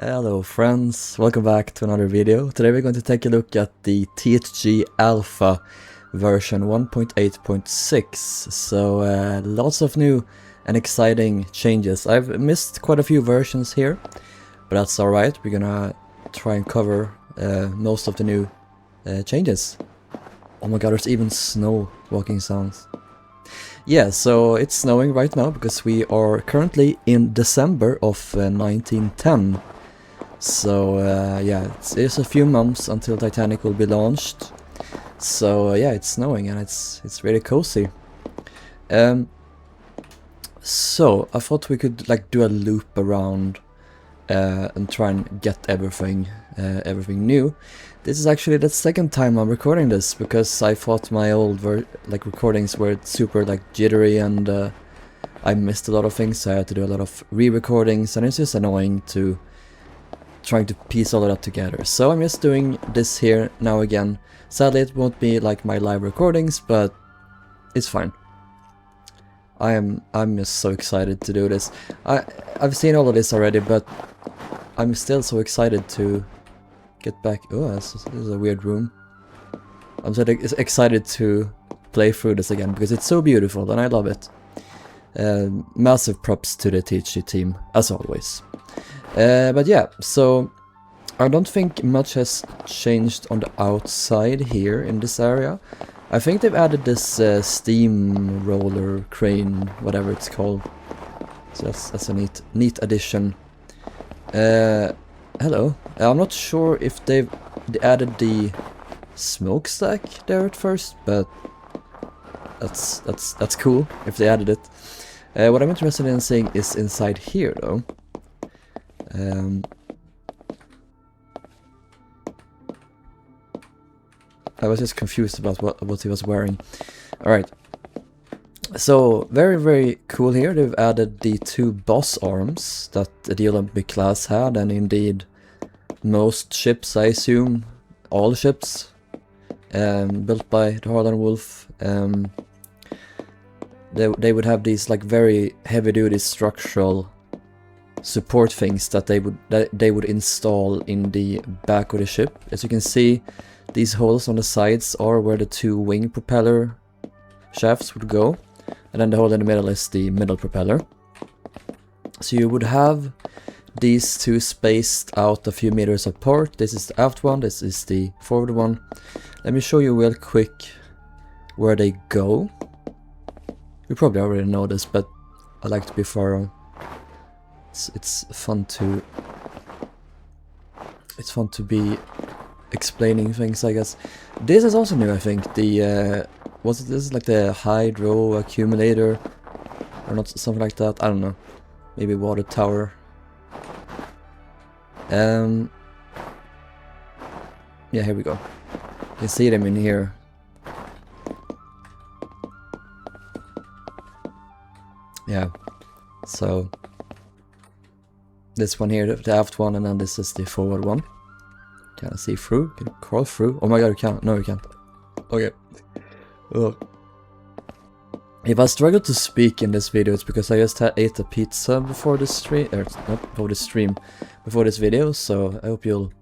Hello friends, welcome back to another video. Today we're going to take a look at the THG Alpha version 1.8.6. So lots of new and exciting changes. I've missed quite a few versions here, but that's alright. We're gonna try and cover most of the new changes. Oh my god, there's even snow walking sounds. Yeah, so it's snowing right now because we are currently in December of 1910. So yeah, it's a few months until Titanic will be launched. So yeah, it's snowing and it's really cozy. So I thought we could like do a loop around and try and get everything new. This is actually the second time I'm recording this because I thought my old recordings were super like jittery and I missed a lot of things. So I had to do a lot of re-recordings and it's just annoying to trying to piece all of that together. So I'm just doing this here now again. Sadly it won't be like my live recordings, but it's fine. I'm just so excited to do this. I've seen all of this already, but I'm still so excited to get back. Oh, this is a weird room. I'm so excited to play through this again because it's so beautiful and I love it. Massive props to the THG team as always. But yeah, so I don't think much has changed on the outside here in this area. I think they've added this steam roller crane, whatever it's called. So that's a neat addition. Hello. I'm not sure if they added the smokestack there at first, but that's cool if they added it. What I'm interested in seeing is inside here though. I was just confused about what he was wearing. Alright. So, very cool here. They've added the two boss arms that the Olympic class had, and indeed most ships, I assume, all ships, built by the Harlan Wolf. They would have these like very heavy-duty structural support things that they would install in the back of the ship. As you can see, these holes on the sides are where the two wing propeller shafts would go, and then the hole in the middle is the middle propeller. So you would have these two spaced out a few meters apart. This is the aft one, this is the forward one. Let me show you real quick where they go. You probably already know this, but I like to be thorough. It's fun to be explaining things, I guess. This is also new, I think. The this is like the hydro accumulator or not, something like that. I don't know. Maybe water tower. Yeah, here we go. You can see them in here. Yeah. So this one here, the aft one, and then this is the forward one. Can I see through? Can you crawl through? Oh my god, you can't. No, you can't. Okay. Ugh. If I struggle to speak in this video, it's because I just ate a pizza before the stream, before this video, so I hope you'll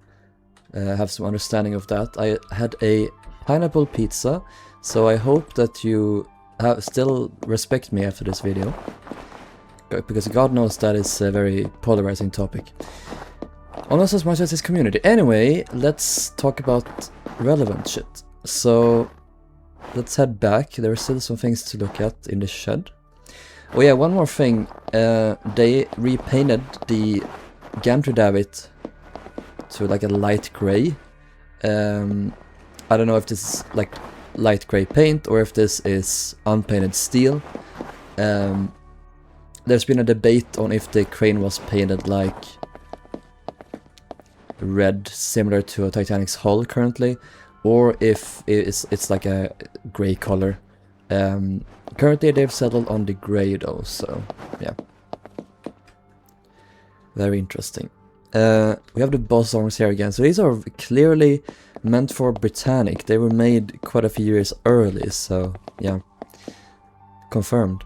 have some understanding of that. I had a pineapple pizza, so I hope that you still respect me after this video. Because God knows that is a very polarizing topic. Almost as much as this community. Anyway, let's talk about relevant shit. So, let's head back. There are still some things to look at in the shed. Oh yeah, one more thing. They repainted the gantry davit to like a light grey. I don't know if this is like light grey paint or if this is unpainted steel. There's been a debate on if the crane was painted like red, similar to a Titanic's hull currently, or if it's like a grey color. Currently they've settled on the grey though, so yeah. Very interesting. We have the boss arms here again, so these are clearly meant for Britannic. They were made quite a few years early, so yeah. Confirmed.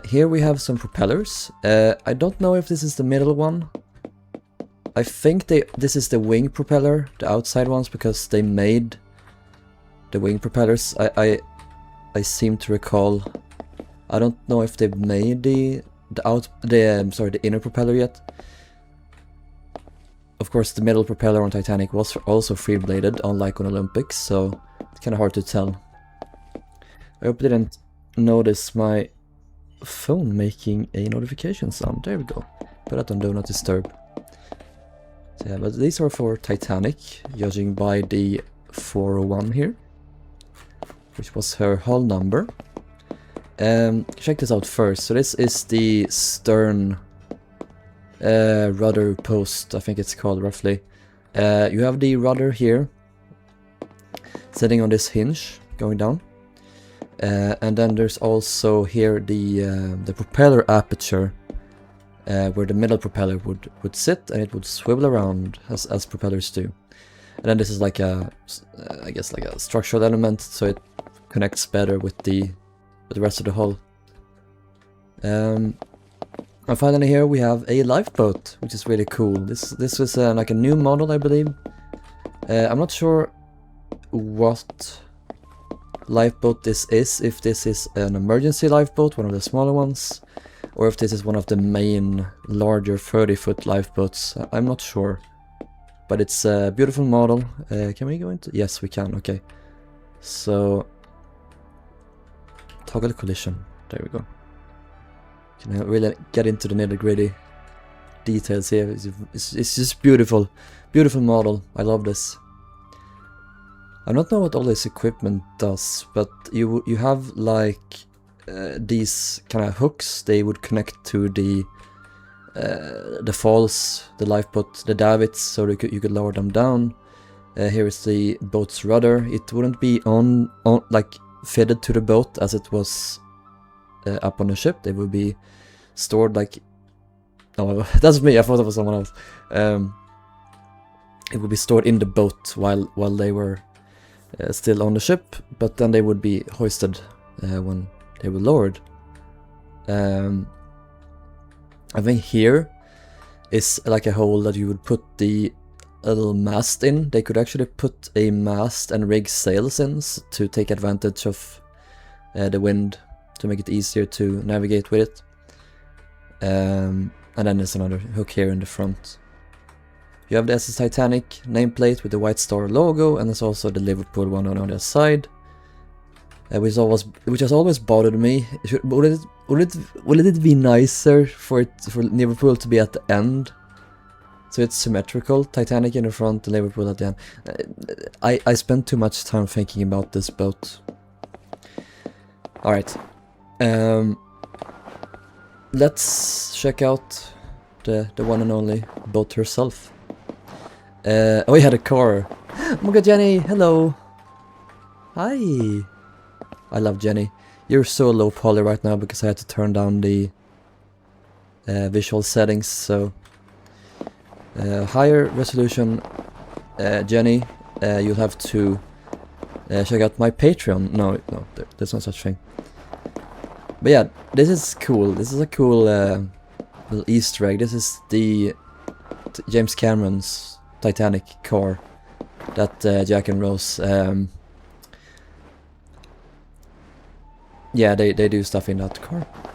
Here we have some propellers. I don't know if this is the middle one. I think this is the wing propeller, the outside ones, because they made the wing propellers. I seem to recall. I don't know if they've made the inner propeller yet. Of course, the middle propeller on Titanic was also free-bladed, unlike on Olympics, so it's kind of hard to tell. I hope you didn't notice my phone making a notification sound. There we go. Put that on Do Not Disturb. So yeah, but these are for Titanic, judging by the 401 here, which was her hull number. Check this out first. So this is the stern rudder post, I think it's called roughly. You have the rudder here, sitting on this hinge, going down. And then there's also here the propeller aperture, where the middle propeller would sit, and it would swivel around as propellers do. And then this is like a, I guess like a structural element, so it connects better with the rest of the hull. And finally here we have a lifeboat, which is really cool. This was like a new model, I believe. I'm not sure what lifeboat this is, if this is an emergency lifeboat, one of the smaller ones, or if this is one of the main larger 30-foot lifeboats. I'm not sure, but it's a beautiful model. Can we go into? Yes, we can. Okay, so toggle collision. There we go. Can really get into the nitty-gritty details here. It's just beautiful, beautiful model. I love this. I don't know what all this equipment does, but you have like these kind of hooks. They would connect to the falls, the lifeboat, the davits, so you could lower them down. Here is the boat's rudder. It wouldn't be on like fitted to the boat as it was up on the ship. They would be stored like, oh, that's me, I thought it was someone else. It would be stored in the boat while they were still on the ship, but then they would be hoisted when they were lowered. I think here is like a hole that you would put a little mast in. They could actually put a mast and rig sails in to take advantage of the wind, to make it easier to navigate with it. And then there's another hook here in the front. You have the SS Titanic nameplate with the White Star logo, and there's also the Liverpool one on the other side, which has always bothered me. Would it be nicer for Liverpool to be at the end, so it's symmetrical? Titanic in the front and Liverpool at the end. I spent too much time thinking about this boat. All right. Let's check out the one and only boat herself. Oh, we had a car. Oh my god, Jenny, hello. Hi. I love Jenny. You're so low poly right now because I had to turn down the visual settings, so higher resolution, Jenny, you'll have to check out my Patreon. No, there's no such thing. But yeah, this is cool. This is a cool little Easter egg. This is the James Cameron's Titanic car that Jack and Rose, yeah, they do stuff in that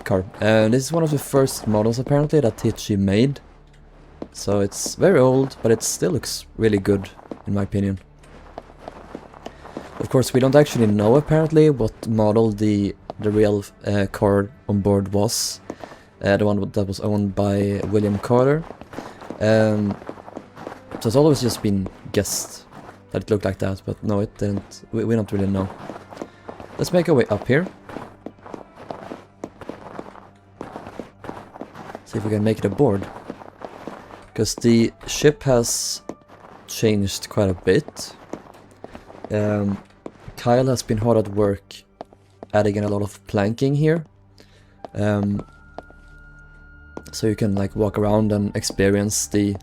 car. This is one of the first models apparently that THG made. So it's very old, but it still looks really good in my opinion. Of course, we don't actually know apparently what model the real car on board was. The one that was owned by William Carter. So it's always just been guessed that it looked like that, but no, it didn't. We don't really know. Let's make our way up here. See if we can make it aboard. Because the ship has changed quite a bit. Kyle has been hard at work adding in a lot of planking here. So you can like walk around and experience the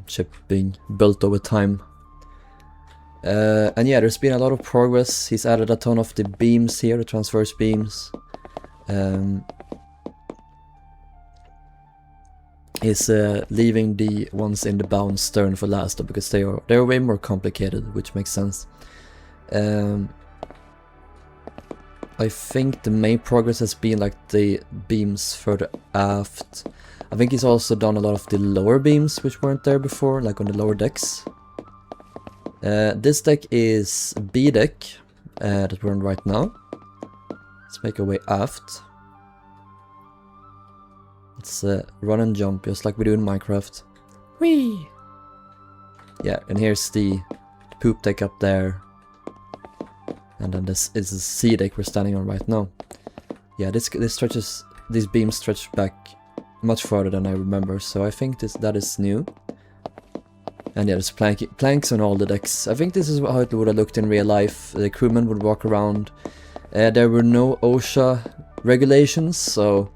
ship being built over time. And yeah, there's been a lot of progress. He's added a ton of the beams here, the transverse beams. is leaving the ones in the bound stern for last, because they're way more complicated, which makes sense. I think the main progress has been like the beams further aft. I think he's also done a lot of the lower beams which weren't there before, like on the lower decks. This deck is B deck that we're on right now. Let's make our way aft. Let's run and jump just like we do in Minecraft. Whee! Yeah, and here's the poop deck up there. And then this is the C deck we're standing on right now. Yeah, these beams stretch back much farther than I remember, so I think that is new. And yeah, there's planks on all the decks. I think this is how it would have looked in real life. The crewmen would walk around. There were no OSHA regulations, so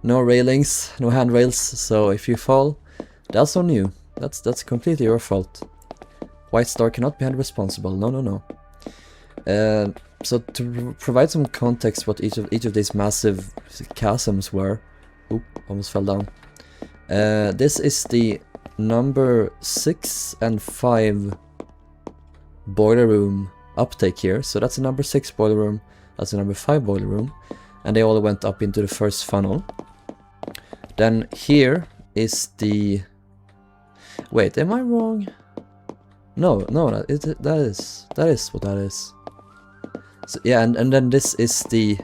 no railings, no handrails. So if you fall, that's on you. That's completely your fault. White Star cannot be held responsible. No, no, no. So to provide some context what each of these massive chasms were. Oop, almost fell down. This is the number 6 and 5 boiler room uptake here. So that's the number 6 boiler room, that's the number 5 boiler room, and they all went up into the first funnel. Then here is the... Wait, am I wrong? No, that is what that is. So, yeah, and then this is the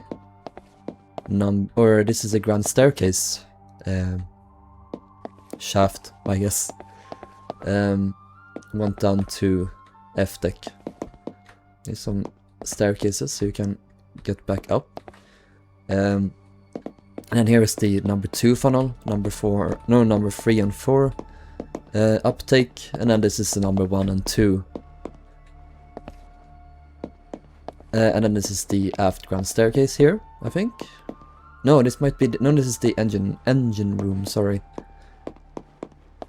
this is a grand staircase shaft, I guess. Went down to F deck. There's some staircases so you can get back up. And then here is the number 2 funnel, number 3 and 4 uptake, and then this is the number 1 and 2. And then this is the aft grand staircase here, I think. No, this might be this is the engine room, sorry.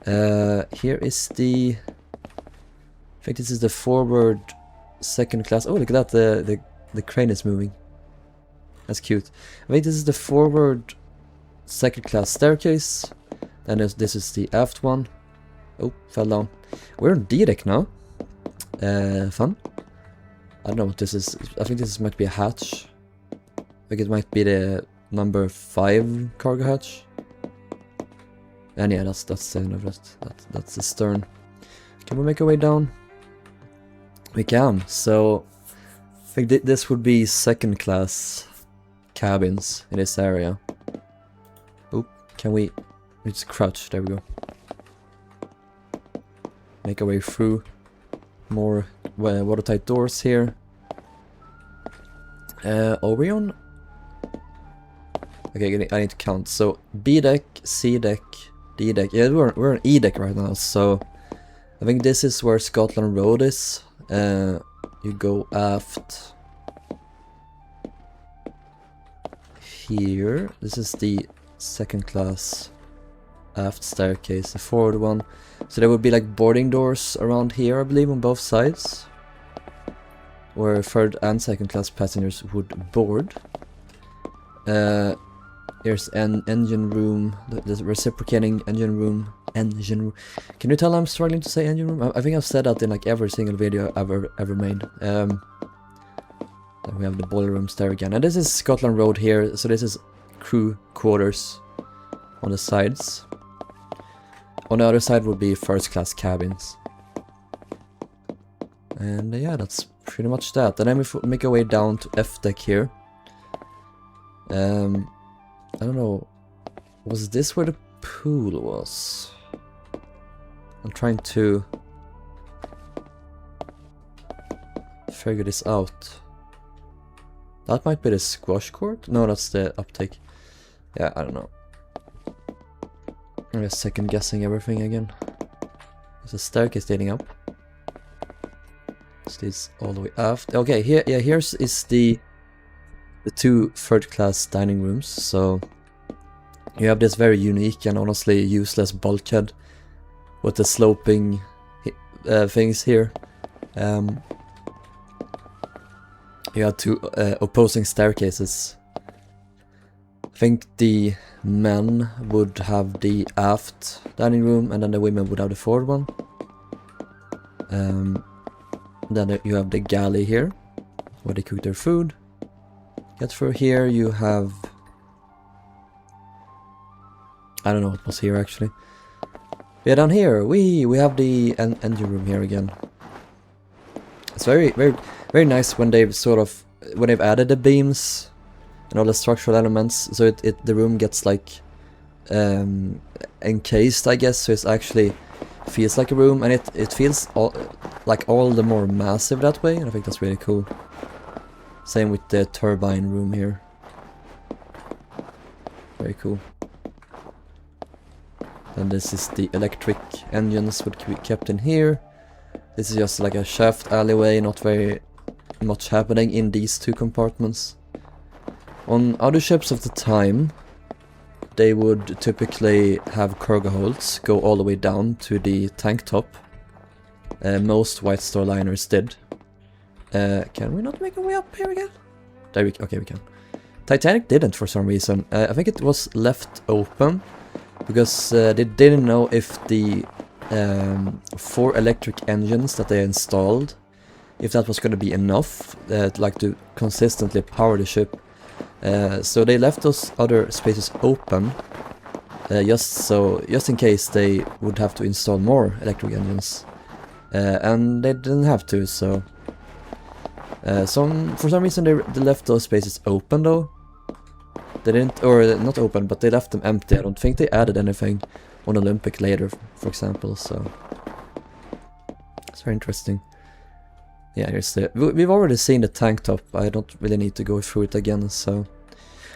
Here is the... I think this is the forward second class. Oh, look at that, the crane is moving. That's cute. I think this is the forward second class staircase. And this is the aft one. Oh, fell down. We're on D deck now. Fun. I don't know what this is. I think this might be a hatch. I think it might be the number 5 cargo hatch. And yeah, that's the end of it. That's the stern. Can we make our way down? We can. So I think this would be second class cabins in this area. Oop, can we just crouch? There we go. Make our way through. More watertight doors here. Are we on? Okay, I need to count. So B deck, C deck, D deck. Yeah, we're on E deck right now. So I think this is where Scotland Road is. You go aft here. This is the second class aft staircase, the forward one. So there would be like boarding doors around here, I believe, on both sides, where third and second class passengers would board. Here's an engine room, the reciprocating engine room. Can you tell I'm struggling to say engine room? I think I've said that in like every single video I've ever made. Then we have the boiler rooms there again. And this is Scotland Road here, so this is crew quarters on the sides. On the other side would be first class cabins. And yeah, that's pretty much that. And then we make our way down to F deck here. I don't know, was this where the pool was? I'm trying to figure this out. That might be the squash court? No, that's the uptake. Yeah, I don't know. I'm just second guessing everything again. There's a staircase leading up. This leads all the way aft. Okay, here's the 2 third class dining rooms. So you have this very unique and honestly useless bulkhead with the sloping things here. You have 2 opposing staircases I think the men would have the aft dining room, and then the women would have the forward one. Then you have the galley here, where they cook their food. Get through here, you have... I don't know what was here actually. Yeah, down here, we have the engine room here again. It's very, very, very nice when they've added the beams and all the structural elements, so the room gets like encased, I guess, so it's actually feels like a room, and it feels all the more massive that way, and I think that's really cool. Same with the turbine room here. Very cool. And this is the electric engines would be kept in here. This is just like a shaft alleyway, not very much happening in these two compartments. On other ships of the time, they would typically have cargo holds go all the way down to the tank top. Most White Star liners did. Can we not make our way up here again? Okay, we can. Titanic didn't for some reason. I think it was left open because they didn't know if the 4 electric engines that they installed, if that was going to be enough to consistently power the ship. So they left those other spaces open, just in case they would have to install more electric engines, and they didn't have to. So for some reason they left those spaces open though. They didn't, or not open, but they left them empty. I don't think they added anything on Olympic later, for example. So it's very interesting. Yeah, here's we've already seen the tank top. I don't really need to go through it again. So,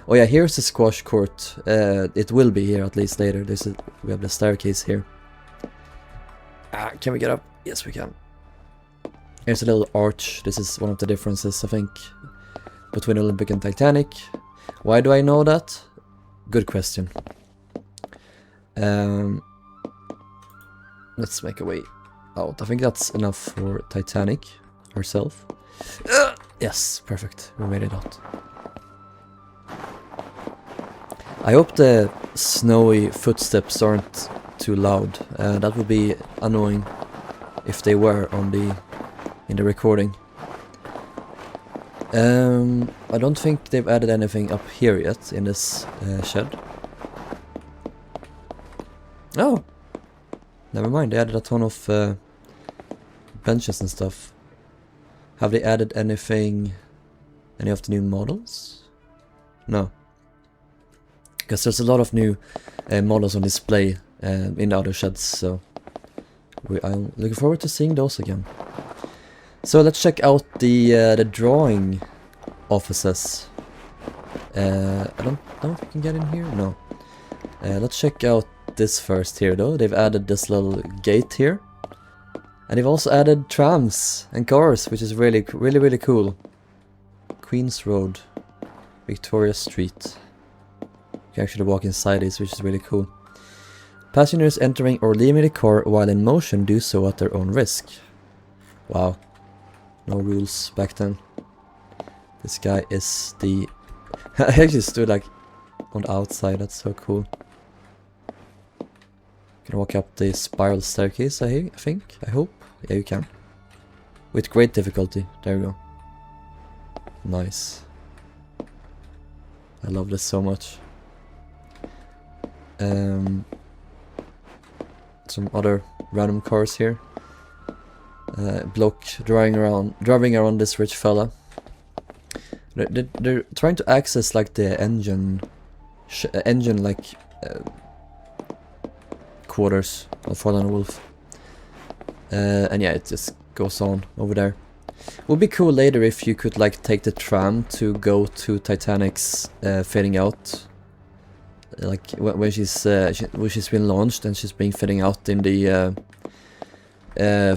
oh yeah, here's the squash court. It will be here at least later. We have the staircase here. Can we get up? Yes, we can. Here's a little arch. This is one of the differences, I think, between Olympic and Titanic. Why do I know that? Good question. Let's make a way out. I think that's enough for Titanic herself. Yes, perfect. We made it out. I hope the snowy footsteps aren't too loud. That would be annoying if they were in the recording. I don't think they've added anything up here yet in this shed. Oh! Never mind, they added a ton of benches and stuff. Have they added any of the new models? No. Because there's a lot of new models on display in the other sheds, so I'm looking forward to seeing those again. So let's check out the drawing offices. I don't know if we can get in here. No. Let's check out this first here though. They've added this little gate here, and they've also added trams and cars, which is really cool. Queens Road, Victoria Street. You can actually walk inside these, which is really cool. Passengers entering or leaving the car while in motion do so at their own risk. Wow. No rules back then. This guy is the... I actually stood like on the outside, that's so cool. Can walk up the spiral staircase, I think, I hope. Yeah, you can. With great difficulty, there we go. Nice. I love this so much. Some other random cars here. Bloke driving around this rich fella. They're trying to access like the engine quarters of Fallen Wolf. And yeah, it just goes on over there. Would be cool later if you could like take the tram to go to Titanic's fading out. Like when she's been launched and she's being fitting out in the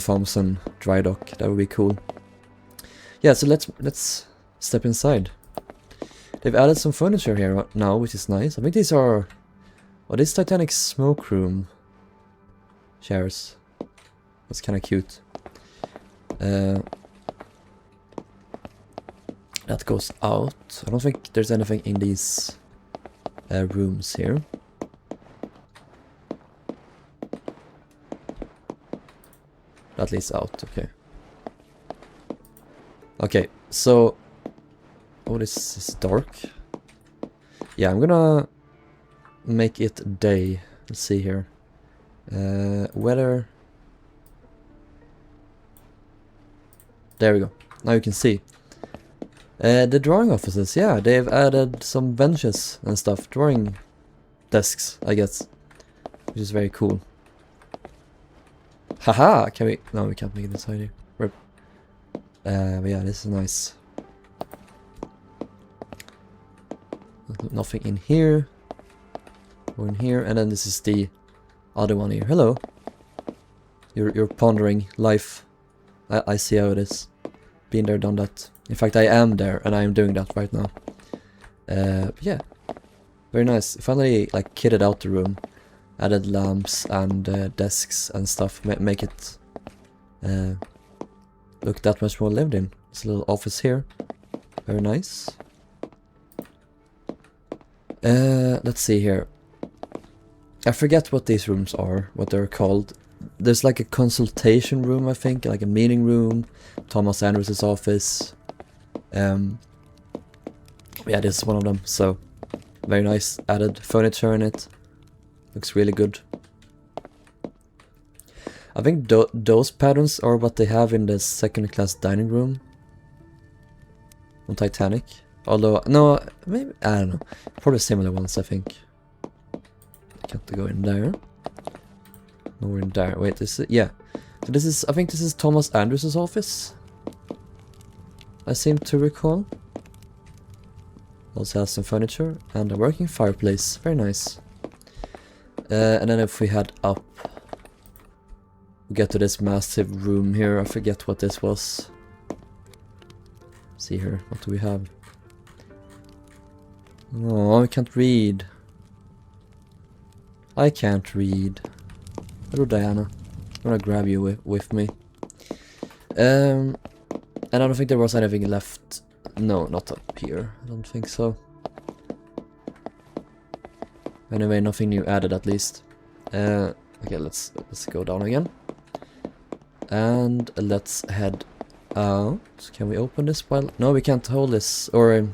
Thompson dry dock. That would be cool. Yeah, so let's step inside. They've added some furniture here now, which is nice. I think these are... Oh, this Titanic smoke room chairs. That's kind of cute. That goes out. I don't think there's anything in these rooms here. That leads out, okay. Okay, so... Oh, this is dark. Yeah, I'm gonna make it day. Let's see here. Weather. There we go. Now you can see. The drawing offices, yeah, they've added some benches and stuff. Drawing desks, I guess. Which is very cool. Haha! Can we... No, we can't make it inside here. Rip. But yeah, this is nice. Nothing in here. Or in here. And then this is the other one here. Hello. You're pondering life. I see how it is. Been there, done that. In fact, I am there, and I am doing that right now. Yeah. Very nice. Finally, like, kitted out the room. Added lamps and desks and stuff. Make it look that much more lived in. There's a little office here. Very nice. Let's see here. I forget what these rooms are, what they're called. There's like a consultation room, I think, like a meeting room. Thomas Andrews' office. Yeah, this is one of them, so very nice. Added furniture in it. Looks really good. I think those patterns are what they have in the second class dining room on Titanic. Although, no, maybe, I don't know. Probably similar ones, I think. Can't go in there. Nor in there. Wait, this is, yeah. So this is, I think this is Thomas Andrews' office. I seem to recall. Also has some furniture and a working fireplace. Very nice. And then if we head up, we get to this massive room here. I forget what this was. See here, what do we have? Oh, I can't read. I can't read. Hello, Diana. I'm gonna grab you with me. And I don't think there was anything left. No, not up here. I don't think so. Anyway, nothing new added at least. Okay, let's go down again. And let's head out. Can we open this while... No, we can't hold this. Or...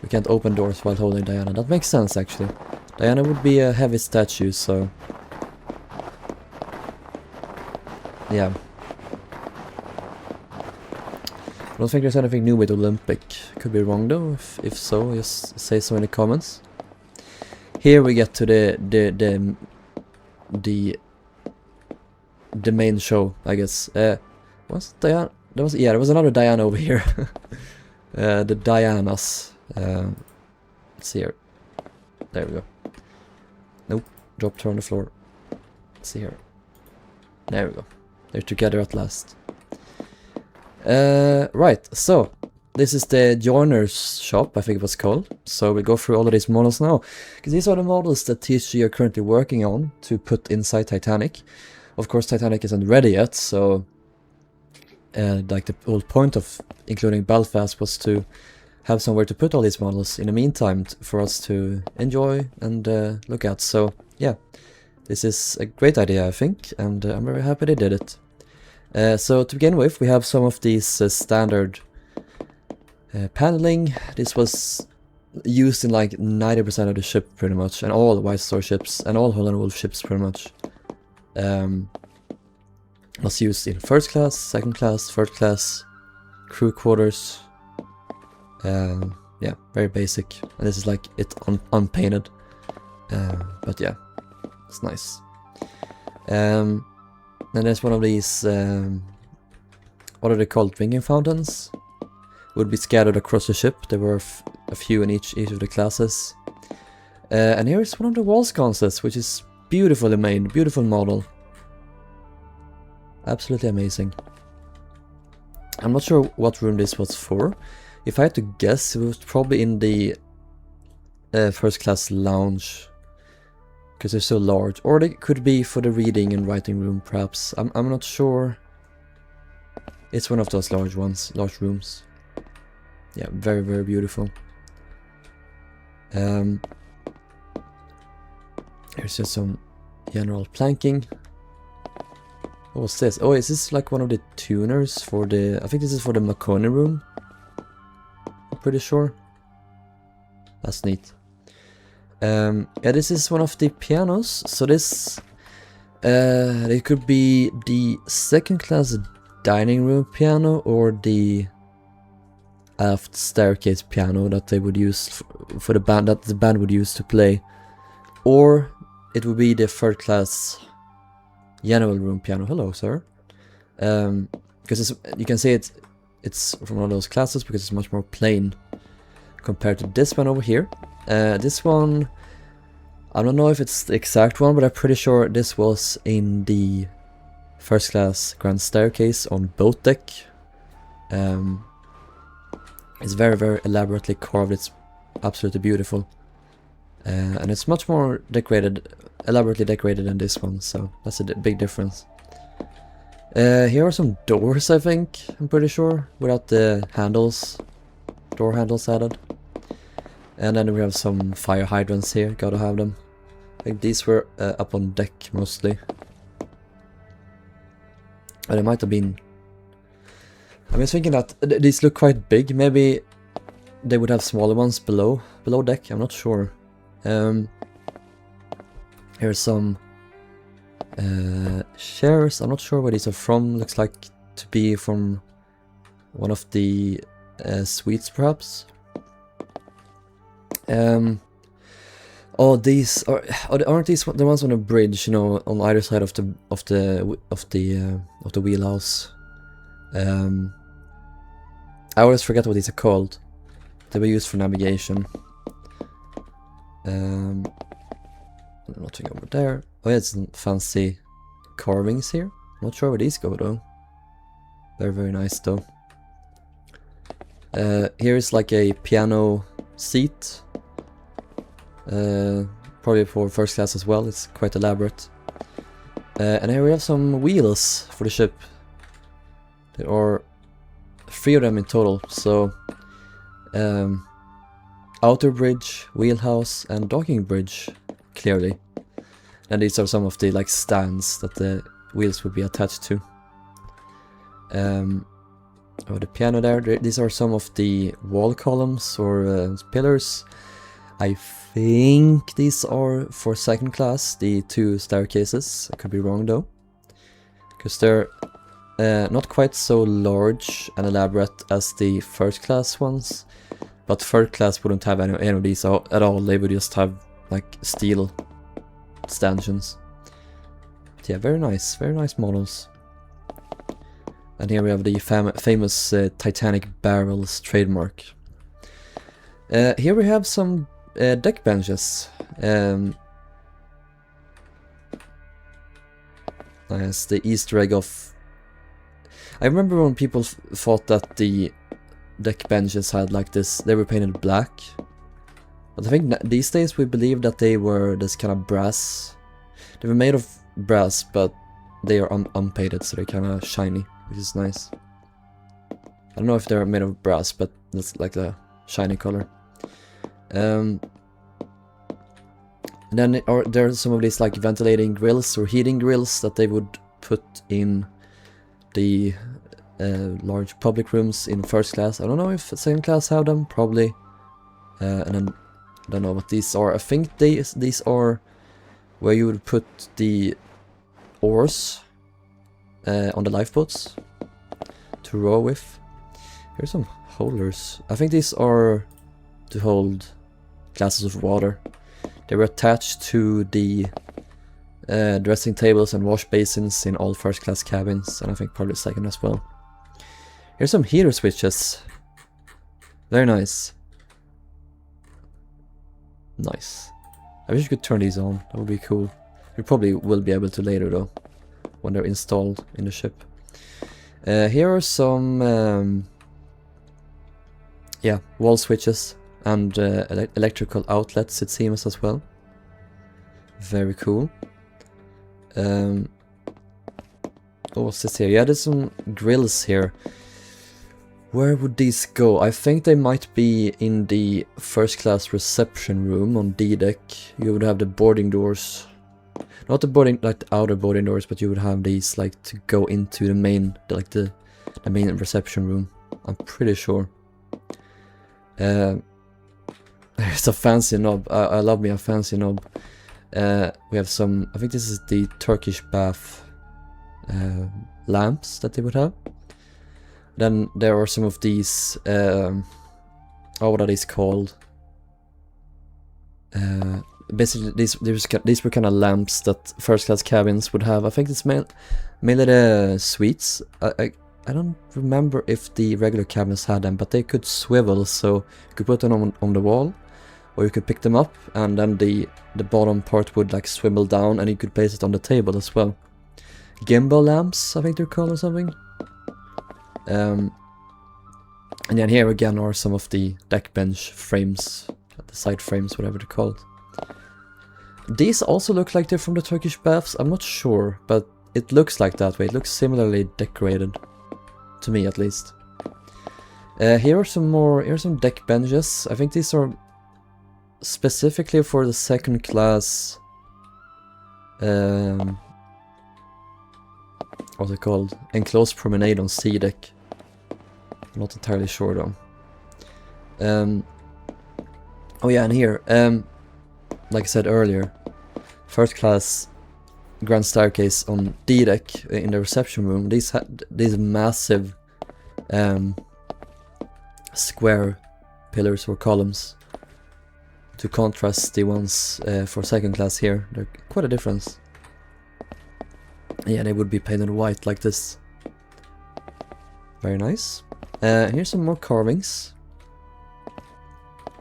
we can't open doors while holding Diana. That makes sense, actually. Diana would be a heavy statue, so... yeah. I don't think there's anything new with Olympic. Could be wrong though. If so, just say so in the comments. Here we get to the main show, I guess. Was Diana? There was another Diana over here. The Dianas. Let's see here. There we go. Nope. Dropped her on the floor. Let's see here. There we go. They're together at last. Right, so this is the joiner's shop, I think it was called. So we'll go through all of these models now, because these are the models that THG are currently working on to put inside Titanic. Of course, Titanic isn't ready yet, so like the whole point of including Belfast was to have somewhere to put all these models in the meantime for us to enjoy and look at. So yeah, this is a great idea, I think, and I'm very happy they did it. So to begin with, we have some of these standard paneling. This was used in like 90% of the ship pretty much, and all White Star ships, and all Holland Wolf ships pretty much. Was used in first class, second class, third class, crew quarters. Yeah, very basic. And this is like it unpainted. But yeah, it's nice. And there's one of these, what are they called, drinking fountains? Would be scattered across the ship. There were a few in each of the classes. And here is one of the wall sconces, which is beautifully made, beautiful model. Absolutely amazing. I'm not sure what room this was for. If I had to guess, it was probably in the first class lounge, because they're so large. Or they could be for the reading and writing room, perhaps. I'm not sure. It's one of those large ones, large rooms. Yeah, very, very beautiful. Here's just some general planking. What's this? Oh, is this like one of the tuners for the... I think this is for the Marconi room. I'm pretty sure. That's neat. Yeah, this is one of the pianos. So this... it could be the second class dining room piano or the aft staircase piano that they would use for the band, that the band would use to play. Or it would be the third class general room piano. Hello, sir. Because you can say it's from one of those classes because it's much more plain compared to this one over here. This one, I don't know if it's the exact one, but I'm pretty sure this was in the first class grand staircase on boat deck. It's very, very elaborately carved. It's absolutely beautiful. And it's much more elaborately decorated than this one, so that's a big difference. Here are some doors, I think, I'm pretty sure, without the handles, door handles added. And then we have some fire hydrants here, gotta have them. I think these were up on deck mostly. And it might have been... I was thinking that these look quite big, maybe they would have smaller ones below deck, I'm not sure. Here's some chairs. I'm not sure where these are from. Looks like to be from one of the suites, perhaps. Oh, these aren't these the ones on the bridge? You know, on either side of the wheelhouse. I always forget what these are called. They were used for navigation. Nothing over there. Oh yeah, it's some fancy carvings here. Not sure where these go though. Very, very nice though. Here is like a piano seat. Probably for first class as well. It's quite elaborate. And here we have some wheels for the ship. There are 3 of them in total. So outer bridge, wheelhouse, and docking bridge, clearly. And these are some of the like stands that the wheels would be attached to. Oh, the piano there. These are some of the wall columns or pillars. I think these are for second class, the 2 staircases. I could be wrong though, because they're not quite so large and elaborate as the first class ones. But third class wouldn't have any of these at all. They would just have like steel stanchions. But yeah, very nice models. And here we have the famous Titanic barrels trademark. Here we have some deck benches. Nice, the Easter egg of... I remember when people thought that the deck benches had like this, they were painted black. But I think these days we believe that they were this kind of brass. They were made of brass, but they are unpainted, so they're kind of shiny, which is nice. I don't know if they're made of brass, but that's like the shiny color. And then there are some of these like ventilating grills or heating grills that they would put in the large public rooms in first class. I don't know if second class have them, probably. And then I don't know what these are. I think these are where you would put the oars on the lifeboats to row with. Here's some holders. I think these are to hold glasses of water. They were attached to the dressing tables and wash basins in all first class cabins, and I think probably second as well. Here's some heater switches. Very nice. Nice. I wish you could turn these on. That would be cool. You probably will be able to later though, when they're installed in the ship. Here are some yeah, wall switches and electrical outlets, it seems, as well. Very cool. Oh, what's this here? Yeah, there's some grills here. Where would these go? I think they might be in the first class reception room on D deck. You would have the boarding doors. Not the boarding, like the outer boarding doors, but you would have these like to go into the main, like the main reception room. I'm pretty sure. It's a fancy knob. I love me a fancy knob. We have some, I think this is the Turkish bath lamps that they would have. Then there are some of these, what are these called? Basically these were kind of lamps that first class cabins would have. I think it's mainly the suites. I don't remember if the regular cabins had them, but they could swivel, so you could put them on the wall, or you could pick them up, and then the bottom part would like swivel down, and you could place it on the table as well. Gimbal lamps, I think they're called, or something. And then here again are some of the deck bench frames, the side frames, whatever they're called. These also look like they're from the Turkish baths. I'm not sure, but it looks like that way. It looks similarly decorated, to me at least. Here are some deck benches. I think these are specifically for the second class. What's it called? Enclosed promenade on C deck. I'm not entirely sure though. Oh yeah, and here, like I said earlier, first class grand staircase on D deck in the reception room. These massive square pillars or columns to contrast the ones for second class here. They're quite a difference. Yeah, they would be painted white like this. Very nice. Here's some more carvings.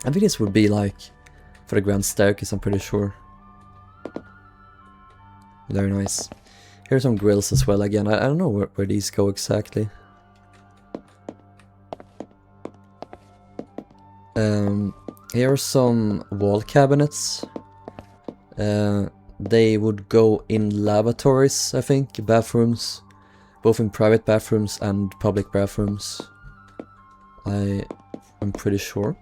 I think this would be like for the grand staircase, I'm pretty sure. Very nice. Here's some grills as well. Again, I don't know where these go exactly. Here are some wall cabinets. They would go in lavatories, I think, bathrooms, both in private bathrooms and public bathrooms. I'm pretty sure.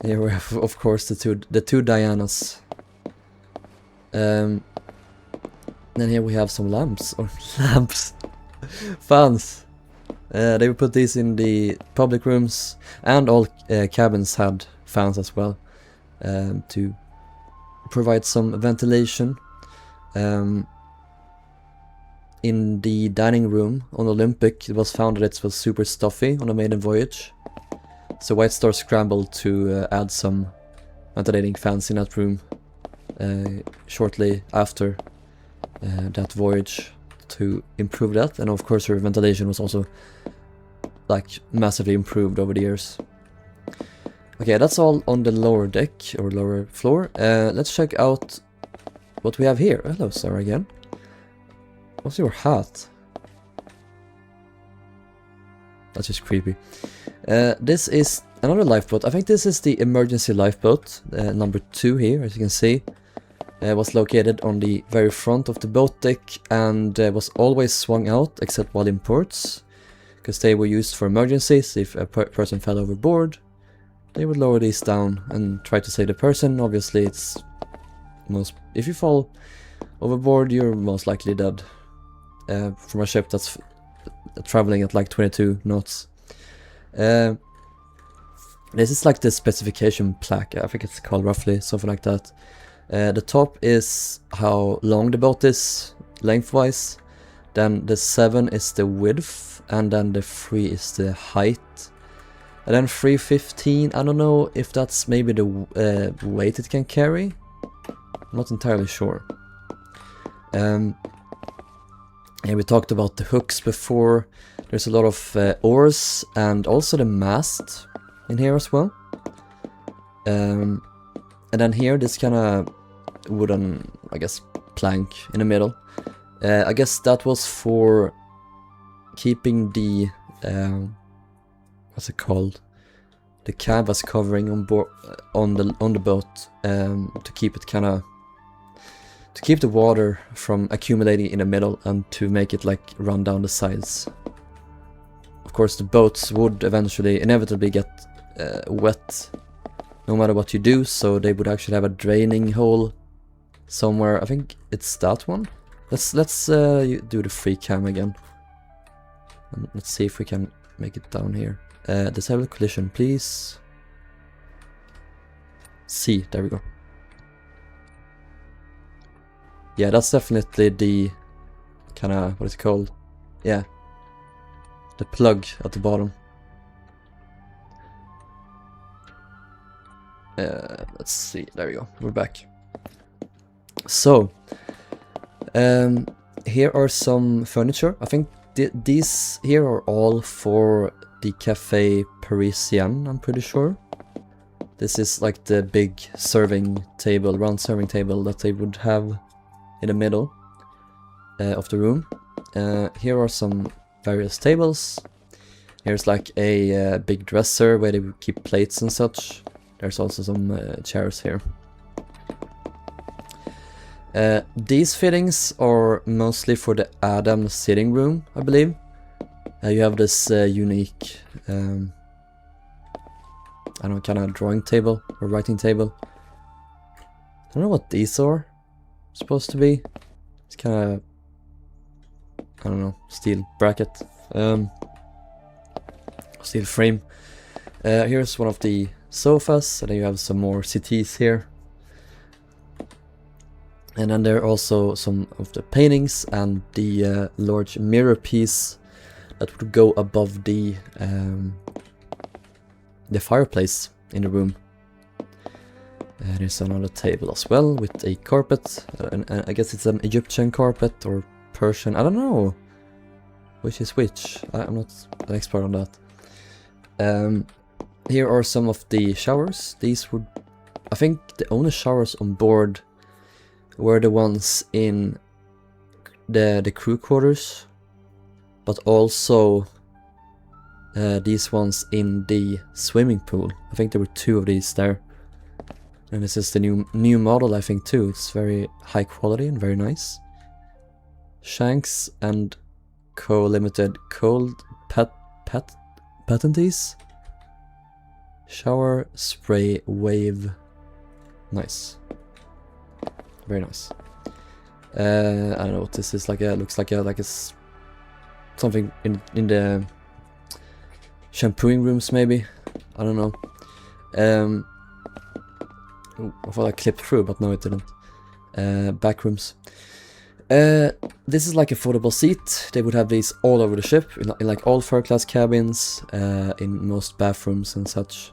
Here we have, of course, the two Dianas. Then here we have some lamps, or lamps, fans. They would put these in the public rooms, and all cabins had fans as well, to provide some ventilation. In the dining room on Olympic, it was found that it was super stuffy on a maiden voyage. So White Star scrambled to add some ventilating fans in that room shortly after that voyage to improve that. And of course her ventilation was also like massively improved over the years. Okay, that's all on the lower deck or lower floor. Let's check out what we have here. Hello, Sarah, again. What's your hat? That's just creepy. This is another lifeboat. I think this is the emergency lifeboat, number 2 here, as you can see. Was located on the very front of the boat deck and was always swung out except while in ports, because they were used for emergencies. If a person fell overboard, they would lower these down and try to save the person. Obviously, if you fall overboard, you're most likely dead from a ship that's traveling at like 22 knots. This is like the specification plaque, I think it's called, roughly, something like that. The top is how long the boat is, lengthwise. Then the 7 is the width, and then the 3 is the height. And then 315, I don't know if that's maybe the weight it can carry. I'm not entirely sure. Yeah, we talked about the hooks before. There's a lot of oars and also the mast in here as well. And then here, this kind of wooden, I guess, plank in the middle. I guess that was for keeping the what's it called? The canvas covering on board on the boat, to keep it to keep the water from accumulating in the middle and to make it like run down the sides. Of course the boats would eventually, inevitably get wet no matter what you do, so they would actually have a draining hole somewhere. I think it's that one. Let's do the free cam again. And let's see if we can make it down here. Disable collision, please. C, there we go. Yeah, that's definitely the kinda, what is it called? Yeah. The plug at the bottom. Let's see, there we go, we're back. So, here are some furniture. I think these here are all for the Café Parisien, I'm pretty sure. This is like the big serving table, round serving table that they would have in the middle of the room. Here are some various tables. Here's like a big dresser where they would keep plates and such. There's also some chairs here. These fittings are mostly for the Adam sitting room, I believe. You have this unique, I don't know, kind of drawing table or writing table. I don't know what these are supposed to be. It's kind of, I don't know, steel bracket, steel frame. Here's one of the sofas, and then you have some more CTs here. And then there are also some of the paintings and the large mirror piece that would go above the fireplace in the room. There's another table as well with a carpet, and I guess it's an Egyptian carpet or Persian, I don't know which is which, I'm not an expert on that. Here are some of the showers. These would, I think the only showers on board were the ones in the crew quarters, but also these ones in the swimming pool. I think there were 2 of these there. And this is the new model, I think, too. It's very high quality and very nice. Shanks and Co. Limited cold patentees. Shower spray wave. Nice. Very nice. I don't know what this is. Like looks like a something in the shampooing rooms, maybe. I don't know. Ooh, I thought I clipped through, but no, it didn't. Back rooms. This is like a foldable seat. They would have these all over the ship, in like all first-class cabins, in most bathrooms and such.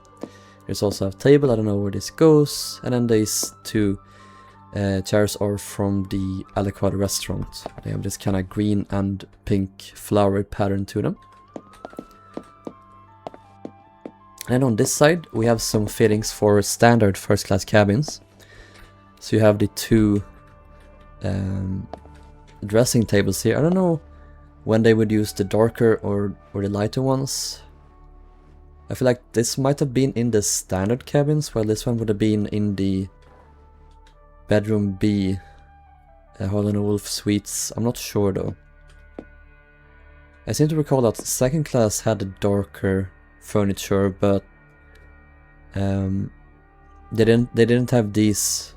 There's also a table. I don't know where this goes. And then these 2 chairs are from the Aliquad restaurant. They have this kind of green and pink flowery pattern to them. And on this side we have some fittings for standard first class cabins. So you have the 2 dressing tables here. I don't know when they would use the darker or the lighter ones. I feel like this might have been in the standard cabins, while this one would have been in the bedroom B, Holland Wolf suites. I'm not sure though. I seem to recall that second class had the darker furniture, but they didn't have these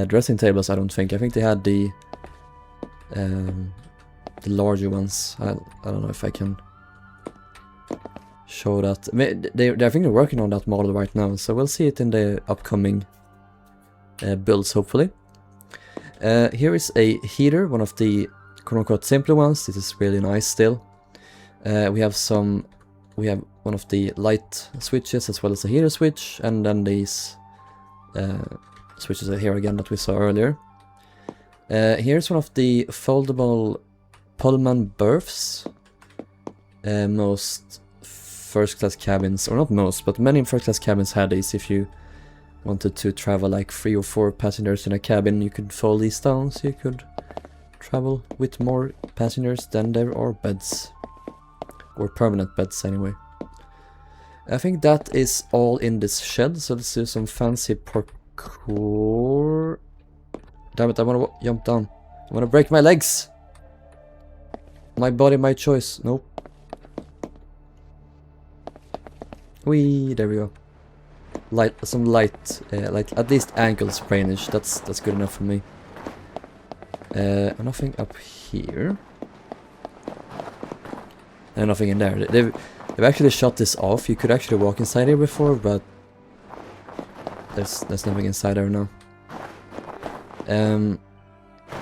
dressing tables, I don't think. I think they had the larger ones. I don't know if I can show that. I think they're working on that model right now, so we'll see it in the upcoming builds, hopefully. Here is a heater, one of the quote-unquote simpler ones. This is really nice still. We have one of the light switches as well as a heater switch, and then these switches are here again that we saw earlier. Here's one of the foldable Pullman berths. Most first-class cabins, or not most, but many first-class cabins had these. If you wanted to travel like 3 or 4 passengers in a cabin, you could fold these down so you could travel with more passengers than there are beds. Or permanent beds anyway. I think that is all in this shed, so let's do some fancy parkour. Damn it, I wanna jump down. I wanna break my legs! My body, my choice. Nope. Whee, there we go. Some light, like at least ankle sprainage. That's good enough for me. Nothing up here. And nothing in there. They've actually shut this off. You could actually walk inside here before, but there's nothing inside there now.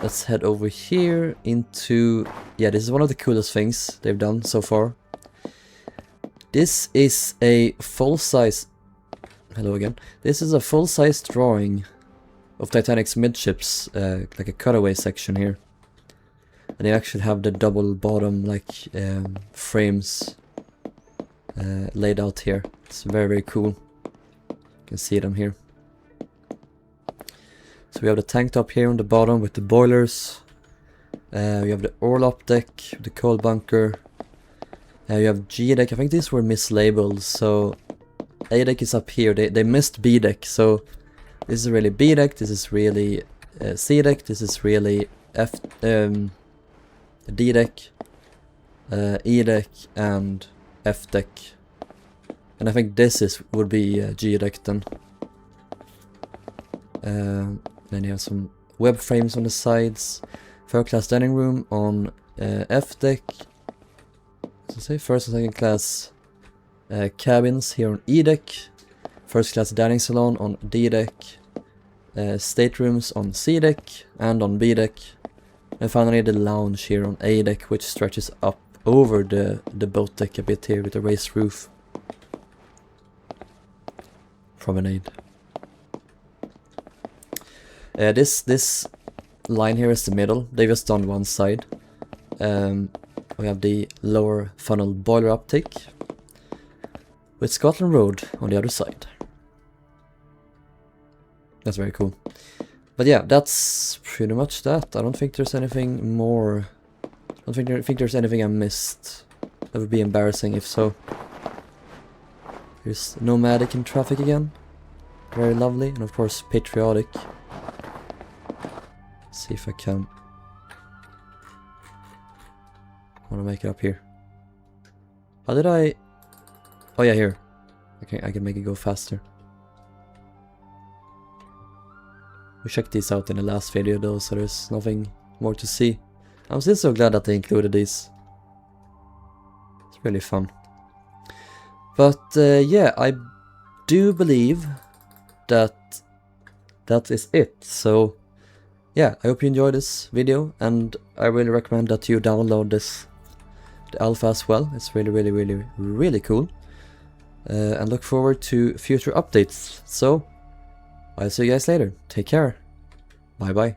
Let's head over here into... Yeah, this is one of the coolest things they've done so far. This is a full-size... Hello again. This is a full-size drawing of Titanic's midships, like a cutaway section here. And they actually have the double bottom, like, frames laid out here. It's very, very cool. You can see them here. So we have the tank top here on the bottom with the boilers. We have the orlop deck, the coal bunker. You have G deck. I think these were mislabeled, so A deck is up here. They missed B deck, so this is really B deck. This is really C deck. This is really D deck, E deck, and F deck. And I think this would be G deck then. Then you have some web frames on the sides. Third class dining room on F deck. So say first and second class cabins here on E deck. First class dining salon on D deck. Staterooms on C deck and on B deck. And finally the lounge here on A deck, which stretches up over the boat deck a bit here with a raised roof. Promenade. This line here is the middle. They've just done one side. We have the lower funnel boiler uptake with Scotland Road on the other side. That's very cool. But yeah, that's pretty much that. I don't think there's anything more. I don't think there's anything I missed. That would be embarrassing if so. Here's nomadic in traffic again. Very lovely, and of course patriotic. Let's see if I can. I want to make it up here. How did I? Oh yeah, here. I can make it go faster. We checked these out in the last video though, so there's nothing more to see. I'm still so glad that they included these. It's really fun. But yeah, I do believe that is it. So yeah, I hope you enjoyed this video, and I really recommend that you download the alpha as well. It's really cool. And look forward to future updates. So I'll see you guys later. Take care. Bye bye.